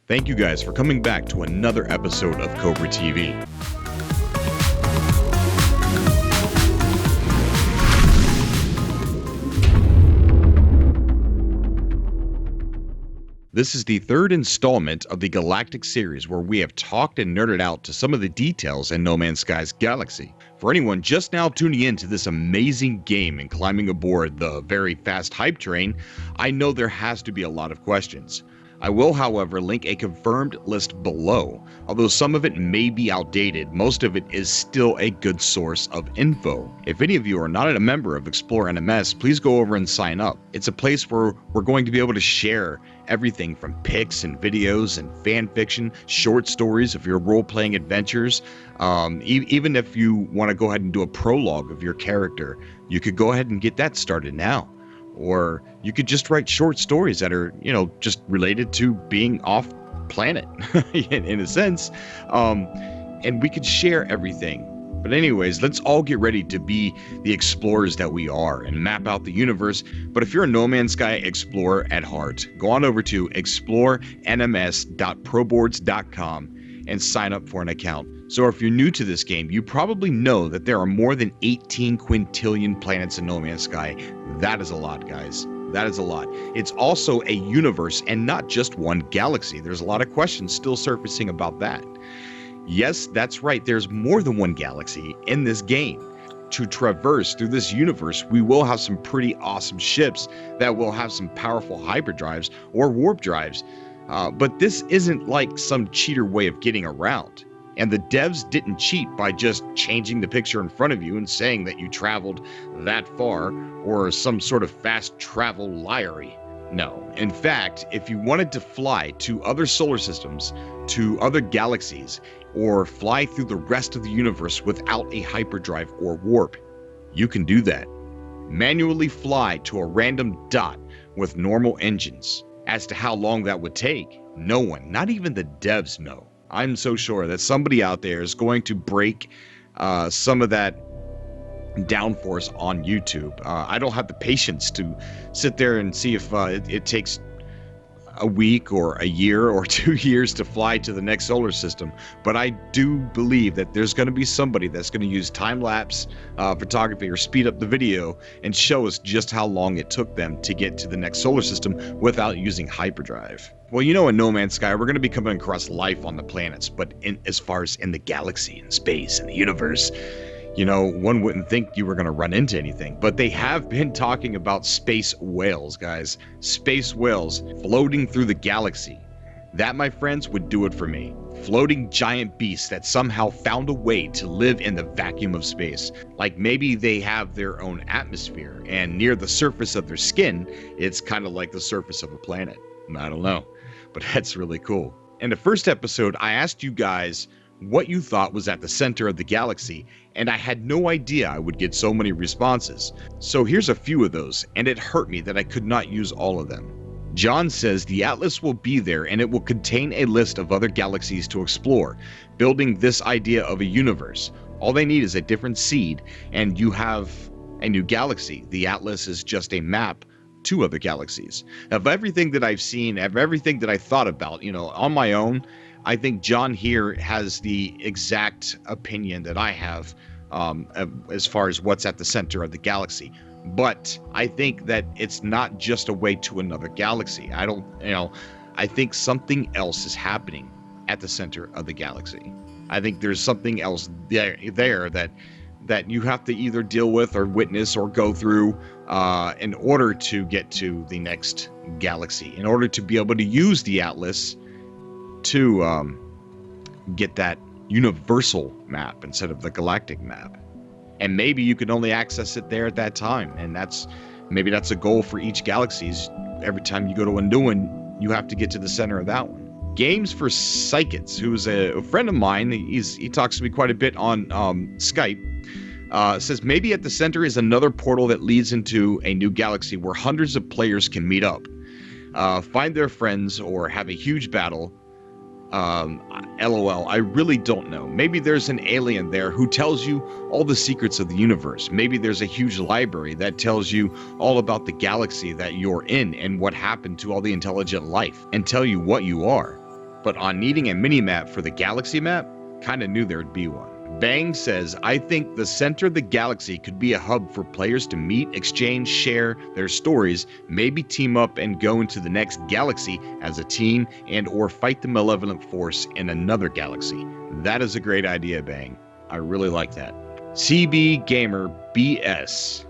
Thank you guys for coming back to another episode of Cobra TV. This is the third installment of the Galactic series where we have talked and nerded out to some of the details in No Man's Sky's galaxy. For anyone just now tuning in to this amazing game and climbing aboard the very fast hype train, I know there has to be a lot of questions. I will, however, link a confirmed list below. Although some of it may be outdated, most of it is still a good source of info. If any of you are not a member of Explore NMS, please go over and sign up. It's a place where we're going to be able to share everything from pics and videos and fan fiction, short stories of your role-playing adventures. Even if you want to go ahead and do a prologue of your character, you could go ahead and get that started now. Or you could just write short stories that are, just related to being off planet in a sense. And we could share everything. But anyways, let's all get ready to be the explorers that we are and map out the universe. But if you're a No Man's Sky explorer at heart, go on over to explorenms.proboards.com and sign up for an account. So if you're new to this game, you probably know that there are more than 18 quintillion planets in No Man's Sky. That is a lot, guys. That is a lot. It's also a universe and not just one galaxy. There's a lot of questions still surfacing about that. Yes, that's right. There's more than one galaxy in this game. To traverse through this universe, we will have some pretty awesome ships that will have some powerful hyperdrives or warp drives. But this isn't like some cheater way of getting around. And the devs didn't cheat by just changing the picture in front of you and saying that you traveled that far or some sort of fast travel liary. No. In fact, if you wanted to fly to other solar systems, to other galaxies, or fly through the rest of the universe without a hyperdrive or warp, you can do that. Manually fly to a random dot with normal engines. As to how long that would take, no one, not even the devs, know. I'm so sure that somebody out there is going to break some of that downforce on YouTube. I don't have the patience to sit there and see if it takes a week or a year or 2 years to fly to the next solar system. But I do believe that there's going to be somebody that's going to use time-lapse photography or speed up the video and show us just how long it took them to get to the next solar system without using hyperdrive. Well, in No Man's Sky, we're going to be coming across life on the planets, but as far as in the galaxy and space and the universe, one wouldn't think you were going to run into anything. But they have been talking about space whales, guys. Space whales floating through the galaxy. That, my friends, would do it for me. Floating giant beasts that somehow found a way to live in the vacuum of space. Like maybe they have their own atmosphere, and near the surface of their skin, it's kind of like the surface of a planet. I don't know, but that's really cool. In the first episode, I asked you guys what you thought was at the center of the galaxy, and I had no idea I would get so many responses. So here's a few of those, and it hurt me that I could not use all of them. John says the Atlas will be there and it will contain a list of other galaxies to explore, building this idea of a universe. All they need is a different seed, and you have a new galaxy. The Atlas is just a map to other galaxies. Of everything that I've seen, of everything that I thought about, on my own, I think John here has the exact opinion that I have as far as what's at the center of the galaxy. But I think that it's not just a way to another galaxy. I think something else is happening at the center of the galaxy. I think there's something else there that you have to either deal with or witness or go through in order to get to the next galaxy, in order to be able to use the Atlas to get that universal map instead of the galactic map. And maybe you can only access it there at that time, and maybe that's a goal for each galaxy. Every time you go to a new one, you have to get to the center of that one. Games for Psychics, who's a friend of mine, he talks to me quite a bit on Skype, says maybe at the center is another portal that leads into a new galaxy where hundreds of players can meet up, find their friends, or have a huge battle. LOL, I really don't know. Maybe there's an alien there who tells you all the secrets of the universe. Maybe there's a huge library that tells you all about the galaxy that you're in and what happened to all the intelligent life and tell you what you are. but on needing a mini-map for the galaxy map, kind of knew there'd be one. Bang says, I think the center of the galaxy could be a hub for players to meet, exchange, share their stories, maybe team up and go into the next galaxy as a team and or fight the malevolent force in another galaxy. That is a great idea, Bang. I really like that. CB Gamer BS.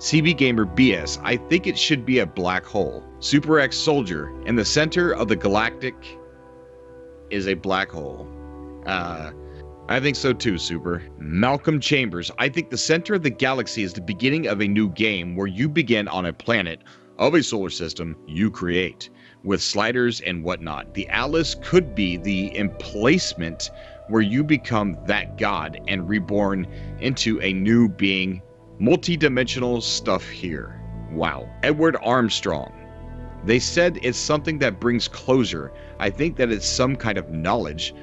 CB Gamer BS, I think it should be a black hole. Super X Soldier, in the center of the Galactic is a black hole. I think so too, Super. Malcolm Chambers, I think the center of the galaxy is the beginning of a new game where you begin on a planet of a solar system you create, with sliders and whatnot. The Atlas could be the emplacement where you become that god and reborn into a new being. Multi-dimensional stuff here. Wow. Edward Armstrong. They said it's something that brings closure. I think that it's some kind of knowledge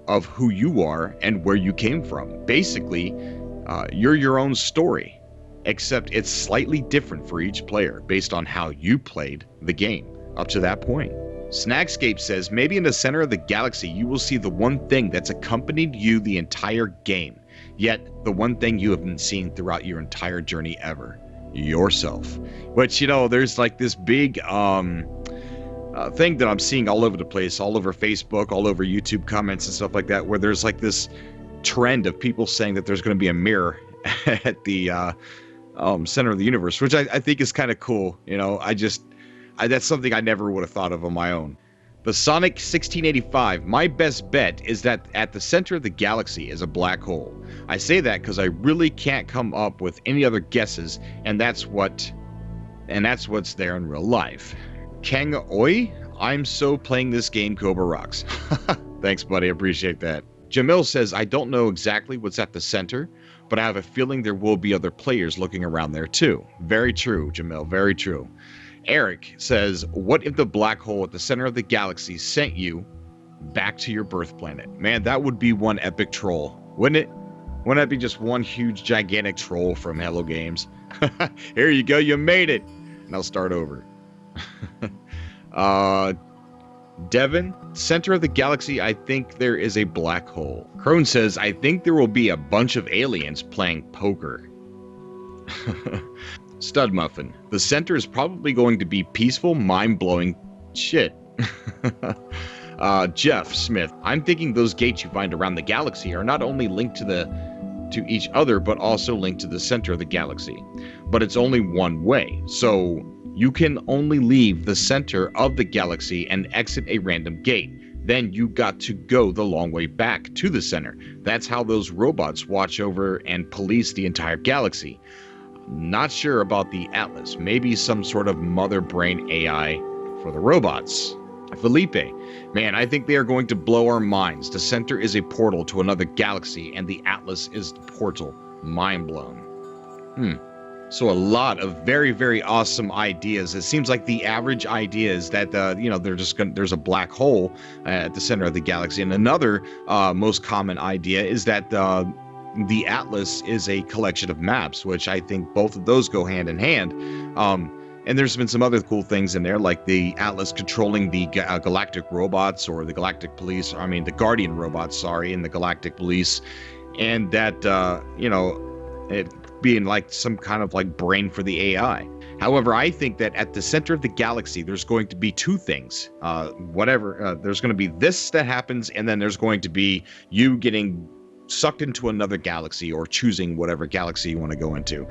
of who you are and where you came from. Basically, you're your own story, except it's slightly different for each player based on how you played the game up to that point. Snagscape says, maybe in the center of the galaxy you will see the one thing that's accompanied you the entire game, yet the one thing you haven't seen throughout your entire journey ever. Yourself. Which, you know, there's like this big thing that I'm seeing all over the place, all over Facebook, all over YouTube comments and stuff like that, where there's like this trend of people saying that there's going to be a mirror at the center of the universe, which I think is kind of cool. You know, that's something I never would have thought of on my own. The Sonic 1685, my best bet is that at the center of the galaxy is a black hole. I say that because I really can't come up with any other guesses, and that's what's there in real life. Kang Oi, I'm so playing this game, Cobra rocks. Thanks, buddy, I appreciate that. Jamil says, I don't know exactly what's at the center, but I have a feeling there will be other players looking around there too. Very true, Jamil, very true. Eric says, what if the black hole at the center of the galaxy sent you back to your birth planet? Man, that would be one epic troll, wouldn't it? Wouldn't that be just one huge gigantic troll from Hello Games? Here you go, you made it. And I'll start over. Devin, center of the galaxy, I think there is a black hole. Crone says, I think there will be a bunch of aliens playing poker. Stud Muffin, the center is probably going to be peaceful, mind-blowing shit. Jeff Smith, I'm thinking those gates you find around the galaxy are not only linked to each other, but also linked to the center of the galaxy. But it's only one way, so you can only leave the center of the galaxy and exit a random gate. Then you got to go the long way back to the center. That's how those robots watch over and police the entire galaxy. Not sure about the Atlas. Maybe some sort of mother brain AI for the robots. Felipe, man, I think they are going to blow our minds. The center is a portal to another galaxy, and the Atlas is the portal. Mind blown. So a lot of very, very awesome ideas. It seems like the average idea is that there's a black hole at the center of the galaxy, and another most common idea is that the Atlas is a collection of maps, which I think both of those go hand in hand. And there's been some other cool things in there, like the Atlas controlling the galactic robots, or the galactic police, the Guardian robots, and the galactic police. And that, it being like some kind of like brain for the AI. However, I think that at the center of the galaxy, there's going to be two things. There's going to be this that happens, and then there's going to be you getting sucked into another galaxy, or choosing whatever galaxy you want to go into.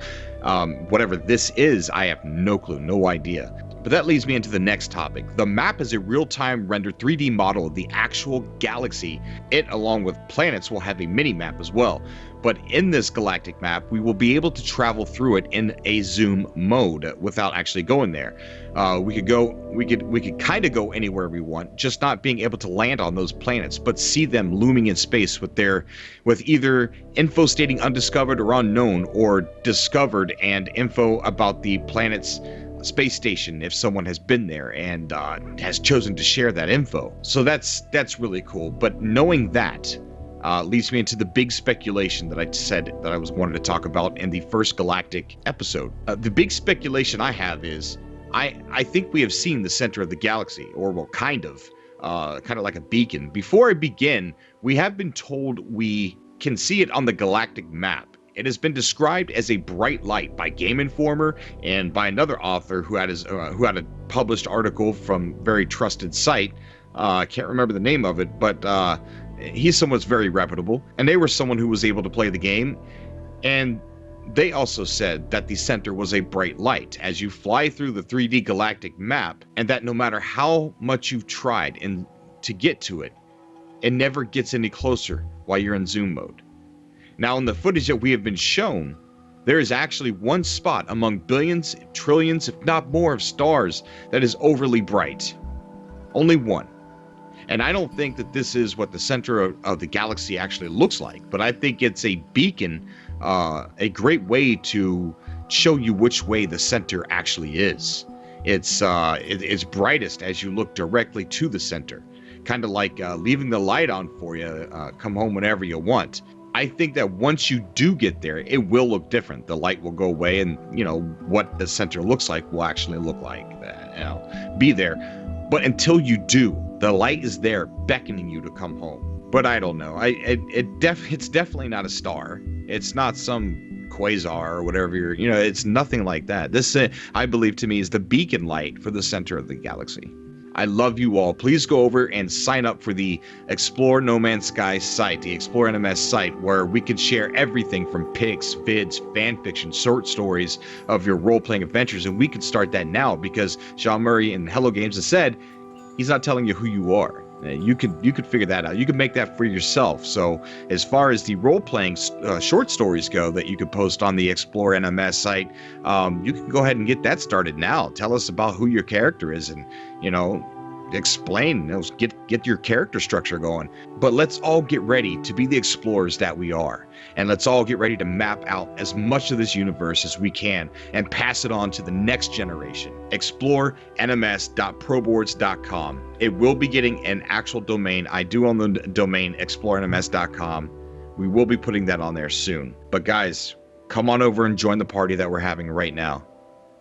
Whatever this is, I have no clue, no idea. But that leads me into the next topic. The map is a real-time rendered 3D model of the actual galaxy. It, along with planets, will have a mini-map as well. But in this galactic map, we will be able to travel through it in a zoom mode without actually going there. We could kind of go anywhere we want, just not being able to land on those planets, but see them looming in space with either info stating undiscovered or unknown, or discovered and info about the planet's space station if someone has been there and has chosen to share that info. So that's really cool. But knowing that leads me into the big speculation that I said that I wanted to talk about in the first Galactic episode. The big speculation I have is I think we have seen the center of the galaxy, or well, kind of. kind of like a beacon. Before I begin, we have been told we can see it on the galactic map. It has been described as a bright light by Game Informer and by another author who had a published article from very trusted site. I can't remember the name of it, but he's someone very reputable, and they were someone who was able to play the game, and they also said that the center was a bright light as you fly through the 3D galactic map, and that no matter how much you've tried to get to it, it never gets any closer while you're in zoom mode. Now, in the footage that we have been shown, there is actually one spot among billions, trillions, if not more, of stars that is overly bright. Only one. And I don't think that this is what the center of the galaxy actually looks like, but I think it's a beacon, a great way to show you which way the center actually is. It's brightest as you look directly to the center, kind of like leaving the light on for you, come home whenever you want. I think that once you do get there, it will look different. The light will go away, and what the center looks like will actually look like, be there. But until you do, the light is there beckoning you to come home. But I don't know. It's definitely not a star. It's not some quasar or whatever it's nothing like that. This, I believe, to me, is the beacon light for the center of the galaxy. I love you all. Please go over and sign up for the Explore No Man's Sky site, the Explore NMS site, where we can share everything from pics, vids, fan fiction, short stories of your role-playing adventures. And we can start that now because Sean Murray in Hello Games has said he's not telling you who you are. You could figure that out. You can make that for yourself. So as far as the role-playing short stories go that you could post on the Explore NMS site, you can go ahead and get that started now. Tell us about who your character is and, explain, get your character structure going. But let's all get ready to be the explorers that we are. And let's all get ready to map out as much of this universe as we can and pass it on to the next generation. ExploreNMS.proboards.com. It will be getting an actual domain. I do own the domain ExploreNMS.com. We will be putting that on there soon. But guys, come on over and join the party that we're having right now.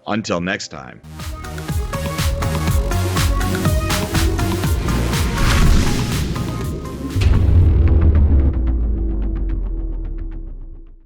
Until next time.